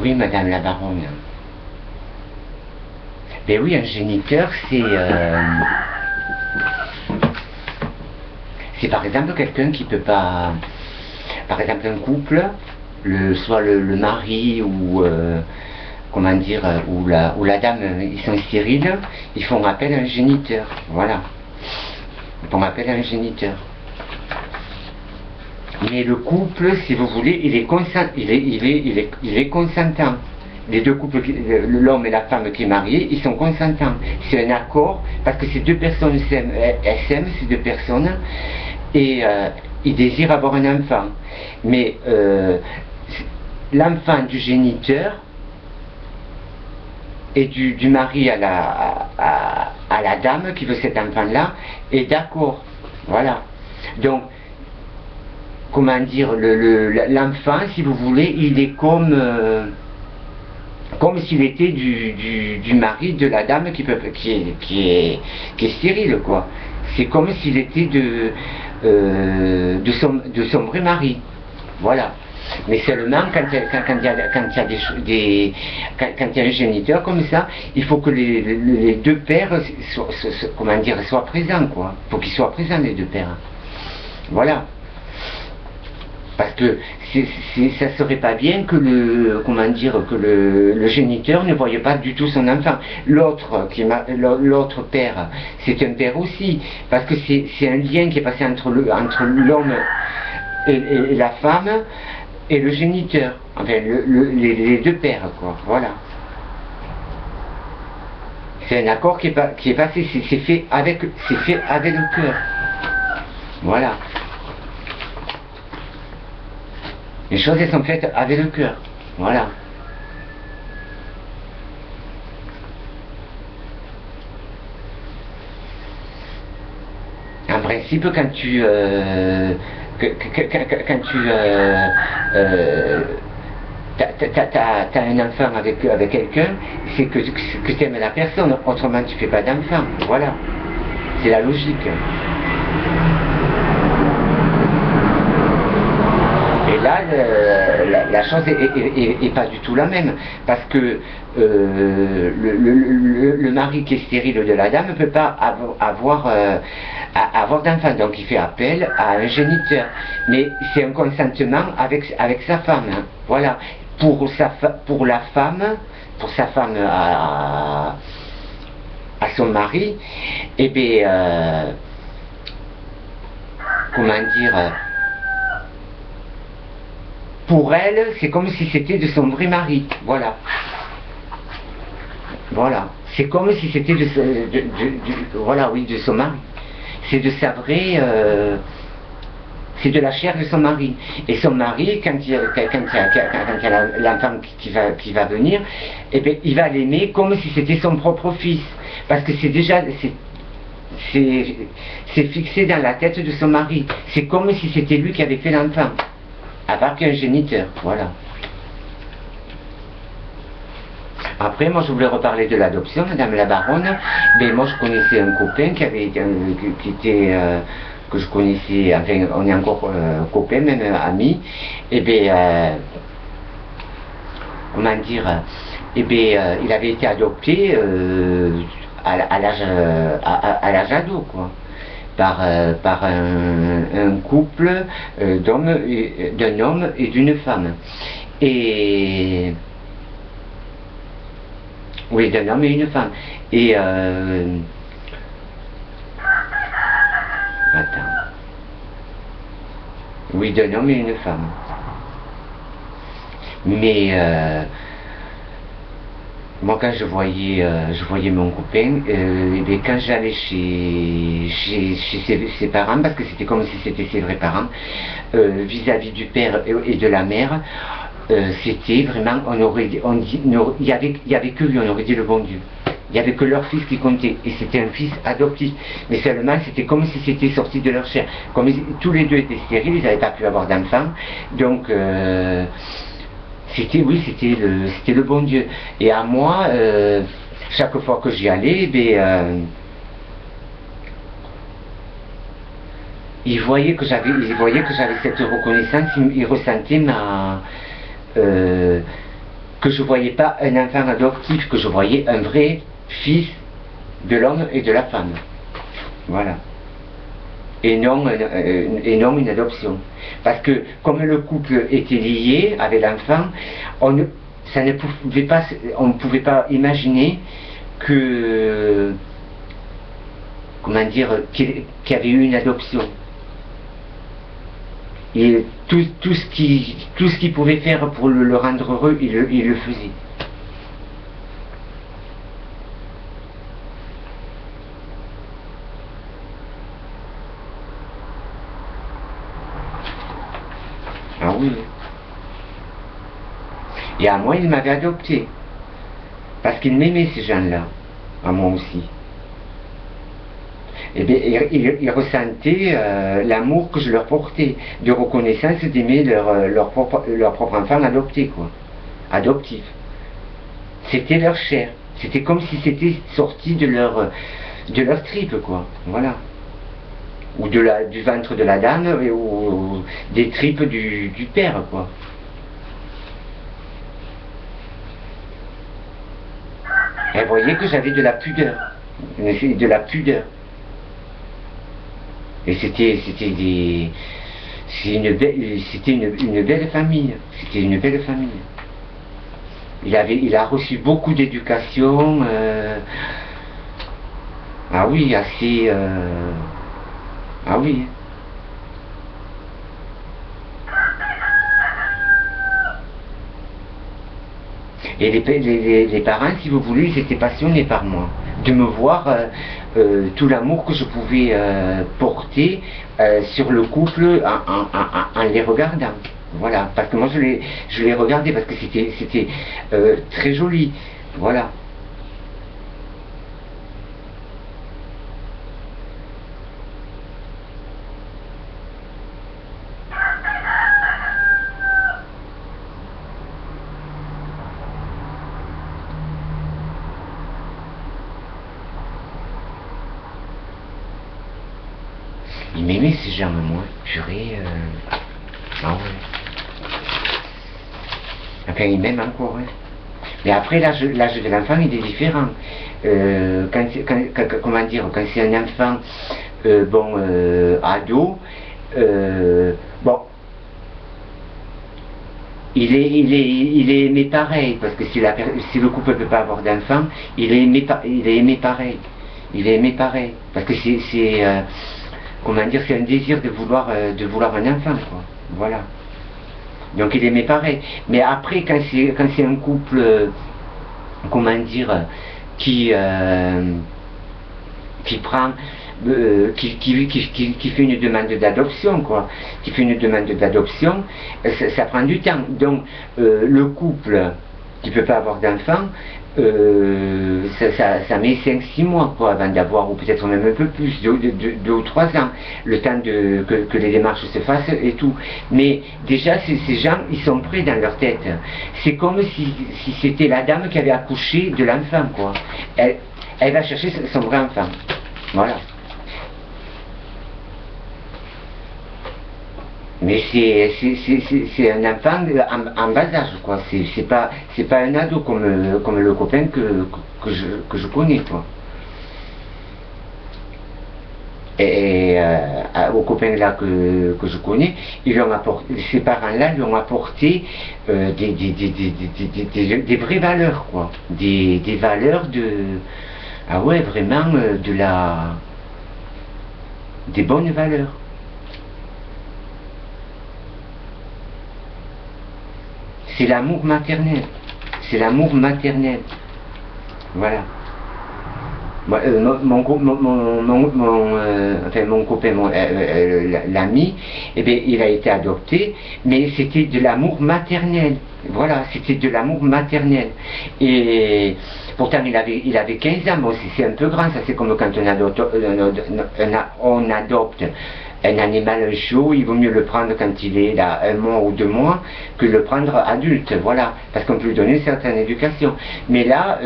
Oui, madame la baronne. Ben oui, un géniteur, c'est par exemple quelqu'un qui peut pas... Par exemple, un couple, soit le mari ou... comment dire, ou la dame, ils sont stériles, ils font appel à un géniteur. Voilà. Ils font appel à un géniteur. Mais le couple, si vous voulez, il est consentant. Les deux couples, l'homme et la femme qui est mariés, ils sont consentants. C'est un accord, parce que ces deux personnes s'aiment, elles s'aiment, ces deux personnes, et ils désirent avoir un enfant. Mais l'enfant du géniteur et du mari à la dame qui veut cet enfant-là est d'accord. Voilà. Donc, comment dire, l'enfant, si vous voulez, il est comme s'il était du mari de la dame qui est stérile, quoi. C'est comme s'il était de son vrai mari. Voilà. Mais seulement quand il y a un géniteur comme ça, il faut que les deux pères soient présents, quoi. Il faut qu'ils soient présents, les deux pères. Voilà. Parce que ça serait pas bien que le géniteur ne voyait pas du tout son enfant. L'autre père, c'est un père aussi, parce que c'est un lien qui est passé entre l'homme et la femme et le géniteur. Enfin, les deux pères, quoi. Voilà. C'est un accord qui est passé, c'est fait avec le cœur. Voilà. Les choses, elles sont faites avec le cœur. Voilà. En principe, quand tu t'as un enfant avec quelqu'un, c'est que tu aimes la personne, autrement tu fais pas d'enfant. Voilà. C'est la logique. Et là, la chose est pas du tout la même, parce que le mari qui est stérile de la dame ne peut pas avoir d'enfant, donc il fait appel à un géniteur. Mais c'est un consentement avec sa femme. Hein. Voilà. Pour sa femme à son mari, eh bien, comment dire, pour elle, c'est comme si c'était de son vrai mari. Voilà. Voilà. C'est comme si c'était de son mari. C'est de sa vraie... c'est de la chair de son mari. Et son mari, quand il y a l'enfant qui va venir, eh bien, il va l'aimer comme si c'était son propre fils. Parce que c'est fixé dans la tête de son mari. C'est comme si c'était lui qui avait fait l'enfant. À part qu'un géniteur, voilà. Après, moi je voulais reparler de l'adoption, madame la baronne. Mais moi je connaissais un copain qui était que je connaissais, enfin on est encore copains, même amis. Et bien, comment dire, et bien il avait été adopté à l'âge ado, quoi. Par un couple d'un homme et d'une femme. Et oui, d'un homme et une femme. Et attends. Oui, d'un homme et une femme. Mais moi, quand je voyais mon copain, et quand j'allais chez ses parents, parce que c'était comme si c'était ses vrais parents, vis-à-vis du père et de la mère, c'était vraiment, il y avait que lui, on aurait dit le bon Dieu. Il n'y avait que leur fils qui comptait, et c'était un fils adoptif. Mais seulement, c'était comme si c'était sorti de leur chair. Comme tous les deux étaient stériles, ils n'avaient pas pu avoir d'enfants, donc... c'était le bon Dieu. Et à moi, chaque fois que j'y allais, il voyait que j'avais cette reconnaissance, il ressentait que je voyais pas un enfant adoptif, que je voyais un vrai fils de l'homme et de la femme. Voilà. Et non une adoption. Parce que comme le couple était lié avec l'enfant, on ne pouvait pas imaginer que, comment dire, qu'il y avait eu une adoption. Et tout ce qu'il pouvait faire pour le rendre heureux, il le faisait. Ah oui. Et à moi, il m'avait adopté. Parce qu'il m'aimait, ces gens-là. À moi aussi. Et bien, ils ressentaient l'amour que je leur portais, de reconnaissance d'aimer leur propre enfant adopté, quoi. Adoptif. C'était leur chair. C'était comme si c'était sorti de leur tripe, quoi. Voilà. Ou du ventre de la dame, ou des tripes du père, quoi. Et vous voyez que j'avais de la pudeur. De la pudeur. Et c'était une belle famille. C'était une belle famille. Il a reçu beaucoup d'éducation. Ah oui, assez. Ah oui. Et les parents, si vous voulez, ils étaient passionnés par moi. De me voir tout l'amour que je pouvais porter sur le couple en les regardant. Voilà, parce que moi je les regardais parce que c'était très joli. Voilà. Il m'aimait ces gens, moi. Purée. Ah ouais. Enfin, il m'aime encore, hein. Mais après, l'âge de l'enfant, il est différent. Comment dire, quand c'est un enfant, ado, bon, il est aimé pareil, parce que si le couple ne peut pas avoir d'enfant, il est aimé pareil. Il est aimé pareil. Parce que comment dire, c'est un désir de vouloir un enfant, quoi. Voilà. Donc il aimait pareil. Mais après, quand c'est un couple, comment dire, qui prend, qui fait une demande d'adoption, quoi. Qui fait une demande d'adoption, ça prend du temps. Donc le couple qui peut pas avoir d'enfant, ça met 5-6 mois, quoi, avant d'avoir, ou peut-être même un peu plus, 2 ou 3 ans, le temps que les démarches se fassent et tout. Mais déjà, ces gens, ils sont prêts dans leur tête. C'est comme si c'était la dame qui avait accouché de l'enfant, quoi. Elle va chercher son vrai enfant. Voilà. Mais c'est un enfant en bas âge, quoi. C'est pas un ado comme le copain que je connais, quoi. Et aux copains là que je connais, ces parents-là lui ont apporté des vraies valeurs, quoi. Des valeurs ah ouais, vraiment des bonnes valeurs. C'est l'amour maternel. C'est l'amour maternel. Voilà. Moi, mon copain, l'ami, eh bien, il a été adopté, mais c'était de l'amour maternel. Voilà, c'était de l'amour maternel. Et pourtant, il avait 15 ans. Bon, c'est un peu grand, ça c'est comme quand on adopte un animal, un chiot, il vaut mieux le prendre quand il est là 1 mois ou 2 mois que le prendre adulte, voilà, parce qu'on peut lui donner une certaine éducation. Mais là,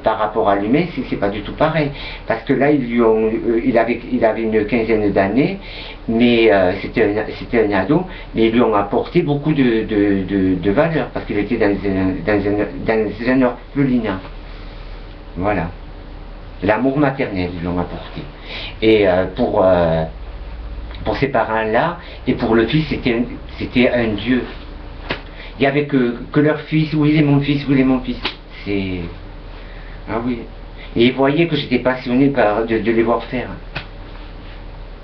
par rapport à l'humain, c'est pas du tout pareil, parce que là, il avait une quinzaine d'années, mais c'était un ado, mais ils lui ont apporté beaucoup de valeur, parce qu'il était dans un orphelinat. Voilà. L'amour maternel, ils l'ont apporté. Et pour ces parents-là, et pour le fils, c'était un dieu. Il n'y avait que leur fils, où il est mon fils, où il est mon fils. C'est... Ah oui. Et ils voyaient que j'étais passionné de les voir faire.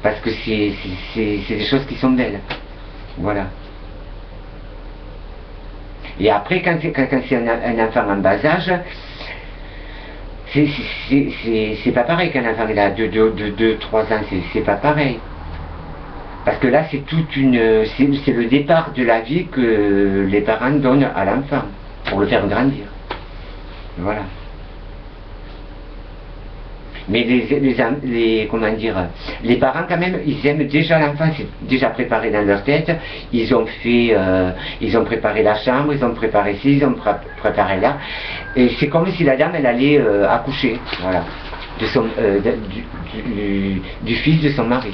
Parce que c'est des choses qui sont belles. Voilà. Et après, quand c'est un enfant en bas âge, c'est pas pareil qu'un enfant il a 2-3 ans, c'est pas pareil. Parce que là, c'est le départ de la vie que les parents donnent à l'enfant, pour le faire grandir. Voilà. Mais comment dire, les parents quand même, ils aiment déjà l'enfant, c'est déjà préparé dans leur tête. Ils ont préparé la chambre, ils ont préparé ci, ils ont préparé là. Et c'est comme si la dame, elle allait accoucher, voilà, du fils de son mari.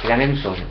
C'est la même chose.